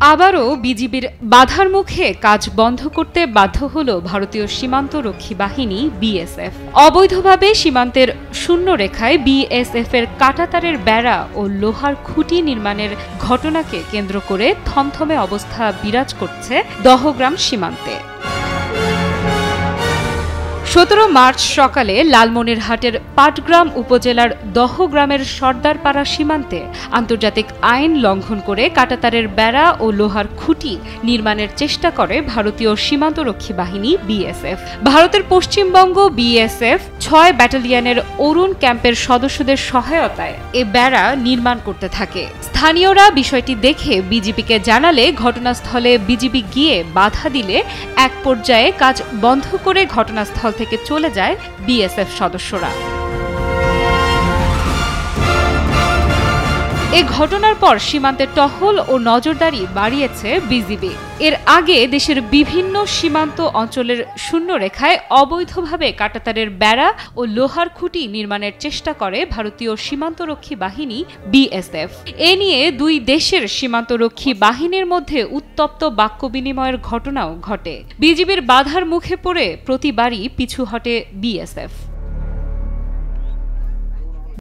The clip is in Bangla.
আবারও বিজিবির বাধার মুখে কাজ বন্ধ করতে বাধ্য হল ভারতীয় সীমান্ত রক্ষী বাহিনী বিএসএফ। অবৈধভাবে সীমান্তের শূন্য রেখায় বিএসএফ এর কাঁটাতারের বেড়া ও লোহার খুঁটি নির্মাণের ঘটনাকে কেন্দ্র করে থমথমে অবস্থা বিরাজ করছে দহগ্রাম সীমান্তে। 17 মার্চ সকালে লালমনিরহাটের পাটগ্রাম উপজেলার দহগ্রামের সর্দারপাড়া সীমান্তে আন্তর্জাতিক আইন লঙ্ঘন করে কাঁটাতারের বেড়া ও লোহার খুঁটি নির্মাণের চেষ্টা করে ভারতীয় সীমান্তরক্ষী বাহিনী বিএসএফ। ভারতের পশ্চিমবঙ্গ বিএসএফ 6 ব্যাটালিয়নের অরুণ ক্যাম্পের সদস্যদের সহায়তায় এ বেড়া নির্মাণ করতে থাকে। স্থানীয়রা বিষয়টি দেখে বিজিবিকে জানালে ঘটনাস্থলে বিজিবি গিয়ে বাধা দিলে এক পর্যায়ে কাজ বন্ধ করে ঘটনাস্থল থেকে চলে যায় বিএসএফ সদস্যরা। এ ঘটনার পর সীমান্তে টহল ও নজরদারি বাড়িয়েছে বিজিবি। এর আগে দেশের বিভিন্ন সীমান্ত অঞ্চলের শূন্য রেখায় অবৈধভাবে কাঁটাতারের বেড়া ও লোহার খুঁটি নির্মাণের চেষ্টা করে ভারতীয় সীমান্তরক্ষী বাহিনী বিএসএফ। এ নিয়ে দুই দেশের সীমান্তরক্ষী বাহিনীর মধ্যে উত্তপ্ত বাক্য বিনিময়ের ঘটনাও ঘটে। বিজিবির বাধার মুখে পড়ে প্রতিবারই পিছু হটে বিএসএফ।